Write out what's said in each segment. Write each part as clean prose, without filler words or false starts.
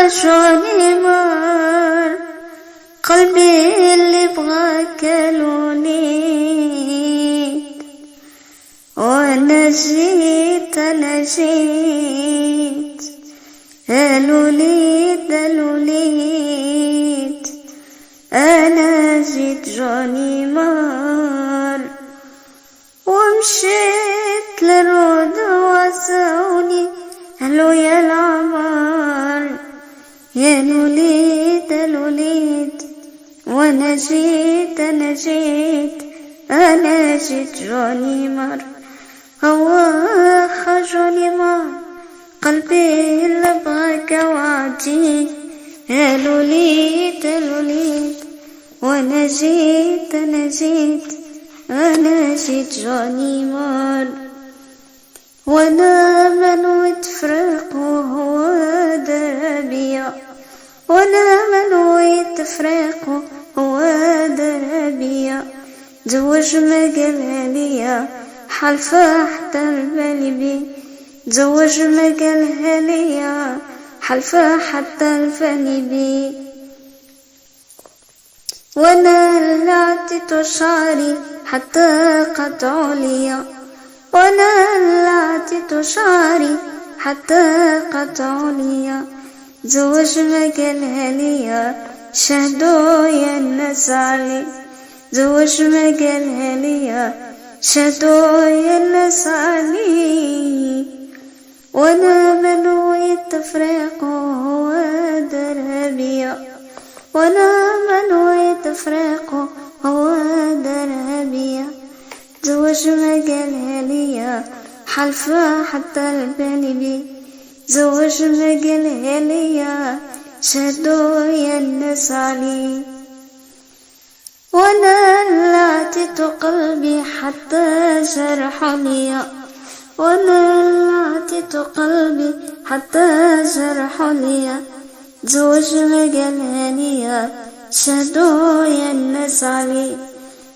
وحشوني مر قلبي اللي بغاك الوليد، وانا جيت الوليد الوليد، انا جيت جوني مر، ومشيت للرود وعزوني هلو يا العمر، يا الوليد الوليد، وانا جيت انا جيت جوني مر، هواها جوني مر قلبي اللي بغاك وعدي، يا الوليد الوليد، وانا جيت انا جيت جوني مر، وانا من تفرق وهو دربيا، وانا من تفرق وهو دربيا، زوج ما قالها ليا حلفة حتى البالي بي، زوج ما قالها ليا حلفة حتى الفاني بي، وانا اللي عطيتو شعري حتى قطعوا ليا، وانا اللي عطيتو شعري حتى قطعوا ليا، زوج ما قالها ليا شهدوا يا الناس علي، زوج ما قالها ليا شهدوا يا الناس علي، وانا منوي تفريق وهو دربيا، وانا منوي تفريق وهو دربيا، زوج ما قالها ليا حلفة حتى البالي بي، زوج ما قالها ليا شهدوا يا الناس علي، وانا اللي عطيتو قلبي حتى جرحوا ليا، وانا اللي عطيتو قلبي حتى جرحوا ليا، زوج ما قالها ليا شهدوا يا الناس علي،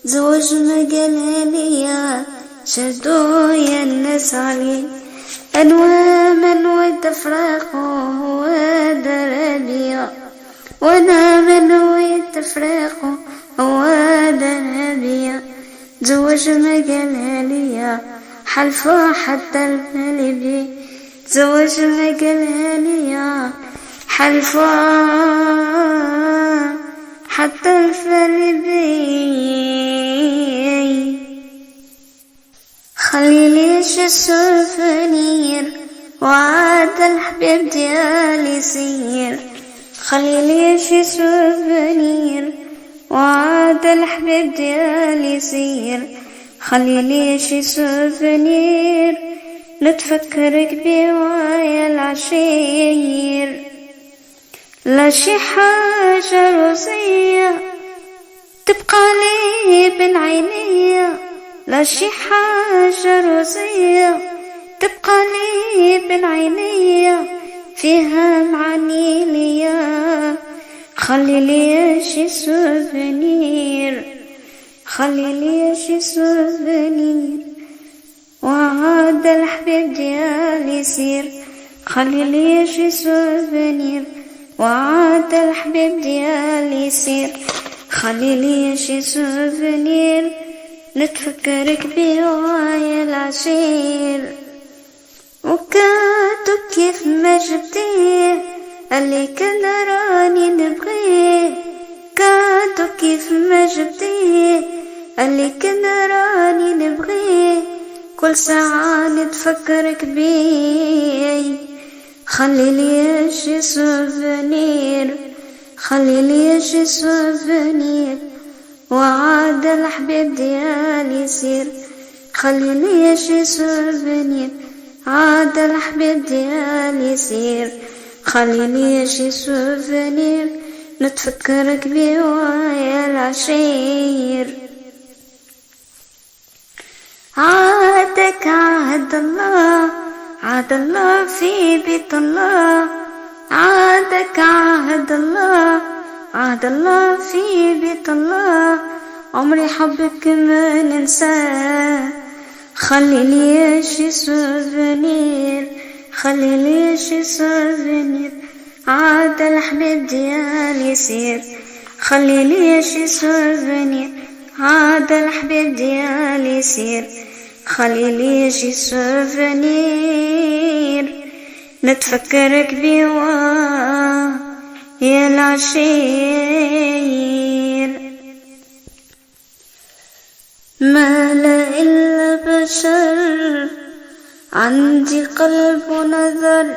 زوج ما قالها ليا شهدوا يا الناس علي، أنوى من تفرق وهو دربيا، وانا من تفرق وهو دربيا، زوج ما قالها ليا حلفة حتى البالي بي، زوج ما قالها ليا حلفة حتى البالي بي، خليلي شي سوفنير وعاد الحبيب ديالي سير، خليلي شي سوفنير وعاد الحبيب ديالي سير، خليلي شي سوفنير نتفكرك بيه ويا العشير، لا شي حاجة روزية تبقى لي بين عينيا، لا شي حاجة روزية تبقى لي بين عينيا، فيها معاني ليا، خلي لي شي سوفنير، خلي لي شي سوفنير وعاد الحبيب ديالي سير، خلي لي شي سوفنير وعاد الحبيب ديالي سير، خلي لي شي سوفنير نتفكرك بيه ويا العشير، وكاتو كيف ما جبتيه اللي كان راني نبغيه، كاتو كيف ما جبتيه اللي كان راني نبغيه، كل ساعة نتفكرك بيه، خلي لي شي سوفنير، خلي لي شي سوفنير وعاد الحبيب ديالي سير، خلي لي شي سوفنير عاد الحبيب ديالي سير، خلي لي شي سوفنير نتفكرك بيه ويا العشير، عادك عهد الله، عهد الله في بيت الله، عادك عهد الله، عهد الله في بيت الله، عمري حبك ما ننساه، خلي لي شي سوفنير، خلي لي شي سوفنير عاد الحبيب ديالي يسير خلي لي شي سوفونير. عاد الحبيب ديالي يسير خلي لي شي سوفونير. نتفكرك بيواه يا العشير. ما لا إلا بشر عندي قلب ونظر.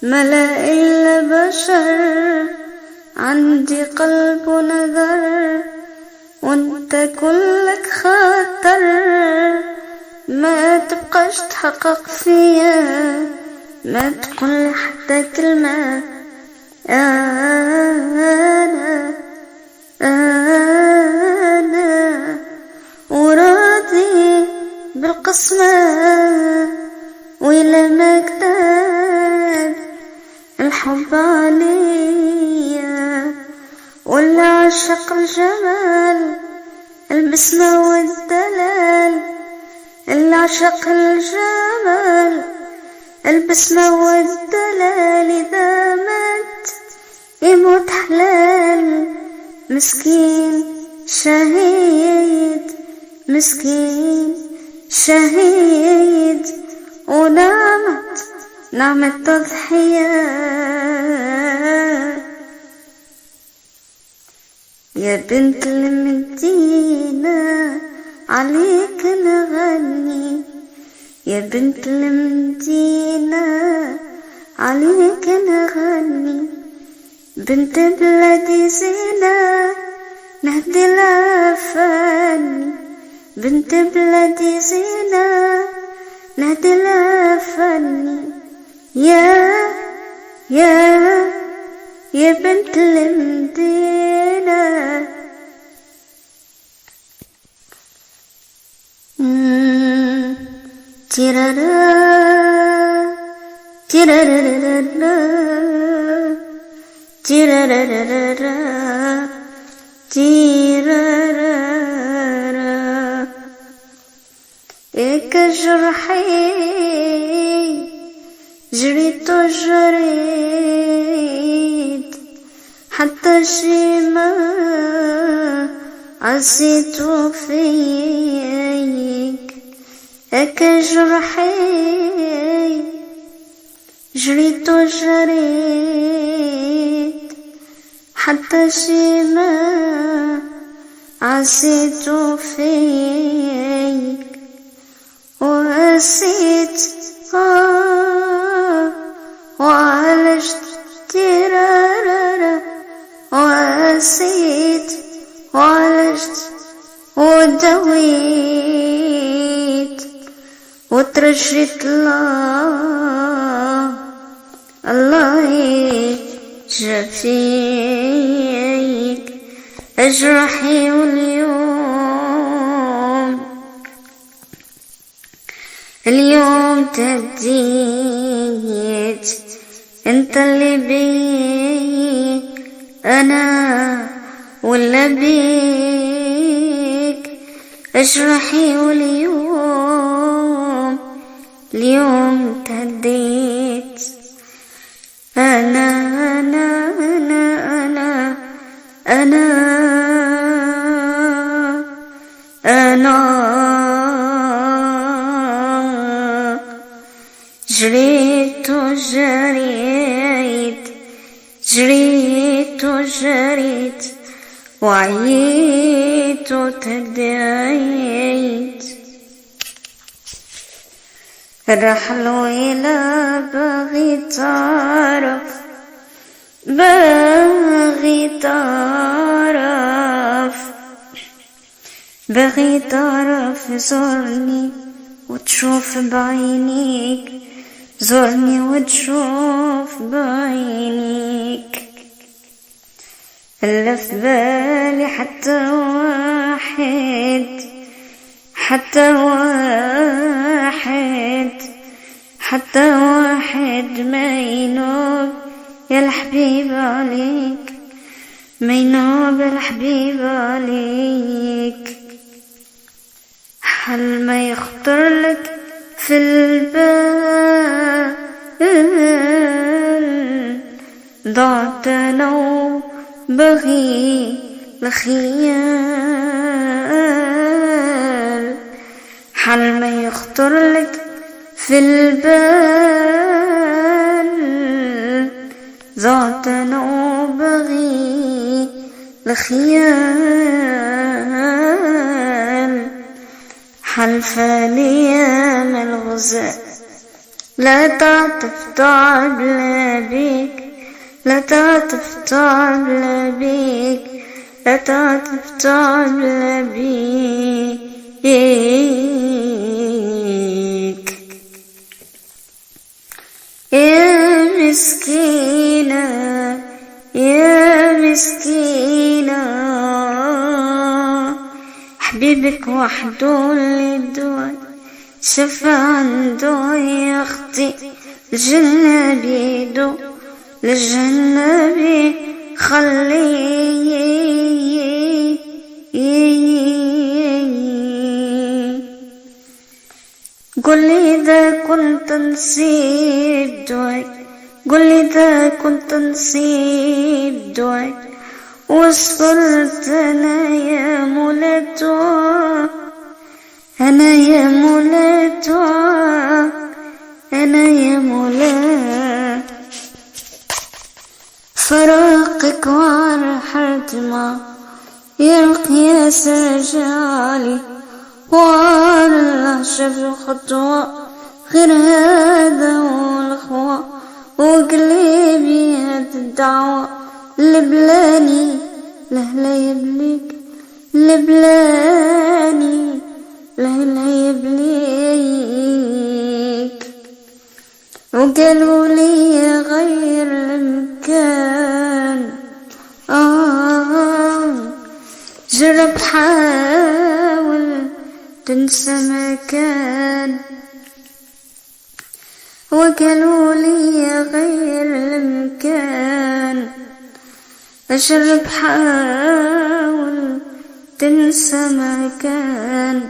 ما لا إلا بشر عندي قلب ونظر. وانت كلك خطر ما تبقاش تحقق فيا. ما تقول حتى كلمة أنا وراضي بالقسمة. وإلا ما كتاب الحب عليا ولا عشق الجمال البسمة والدلال. اللي عشق الجمال البسمة والدلال إذا مات يموت حلال. مسكين شهيد مسكين شهيد ونعمت نعمة تضحية. يا بنت المدينة عليك نغني. يا بنت المدينة عليك نغني. بنت بلادي زينة نهدي العفاني. بنت بلادي زينة نهدي العفاني. يا بنت المدينة. تيرارا تيرارا تيرارا تيرارا. إيك جرحي جريت وجريت حتى شي ما عزيت فيك. هيك جرحي جريت وجريت حتى شي ما عزيت فيك. وقسيت وعالجت تيرارا. وقسيت وعالجت ودويت وترجيت الله يجاب فيك أجرحي. اليوم تهديت انت اللي بي انا ولا بيك اجرحي. اليوم تهديت انا انا انا انا انا انا جريت وجريت جريت وجريت وعييت وتدعيت. الرحل ويلا باغي تعرف باغي تعرف باغي تعرف. زورني وتشوف بعينيك زورني وتشوف بعينيك. إلا في بالي حتى واحد حتى واحد حتى واحد ما ينوب يا الحبيب عليك ما ينوب الحبيب عليك. حل ما يخطر لك في البال ضعت أنا وبغي الخيال، حل ما يخطر لك في البال، ضعت أنا وبغي الخيال، حلفة ليام الغزال، لا تعطف تعب لا بيك، لا تعطف تعب لا بيك، لا تعطف تعب لا بيك. يا مسكينة يا مسكينة، حبيبك وحده اللي دوي شفا عنده يخطي الجنة بيدو، للجنة خليه. قولي إذا كنت نسيت دواي، قولي إذا كنت نسيت دواي، وصلت أنا يا مولاتو، أنا يا مولاتو، أنا يا مولا فراقك ورحلت ما يلقي سجالي، والله شاف خطوة غير هذا والخوة، وقلبي هاد الدعوة لبلاني لهلا يبليك، لبلاني لهلا يبليك. وقالوا لي غير المكان، جرب حاول تنسى مكان، وقالوا لي غير المكان، جرب حاول تنسى مكان،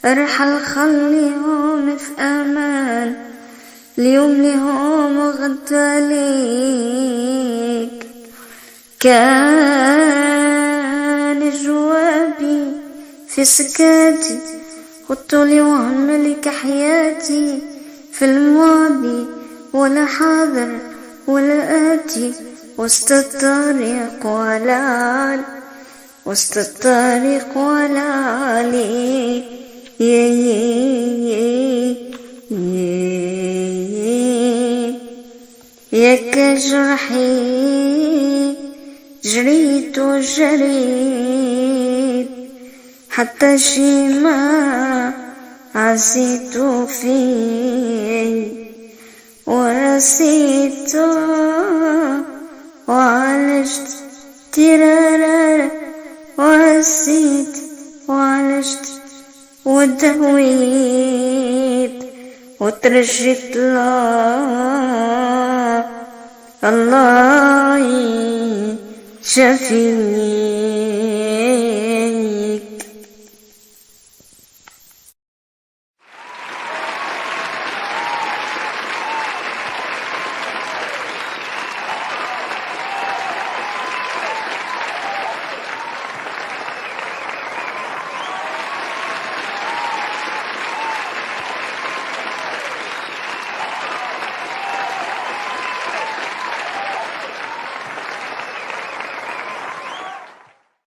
ارحل خليهم في امان، اليوم لهم غدا ليك. كان جوابي في سكاتي، قلتلي وهملك حياتي في الماضي، ولا حاضر ولا آتي، وسط الطريق ولا عالي، وسط الطريق ولا عالي. ياك جرحي جريت وجريت، حتى شي ما عزيت فيه، ورسيت وعالجت ترارا، ورسيت وعالجت ودويت، وترجيت الله شافيني.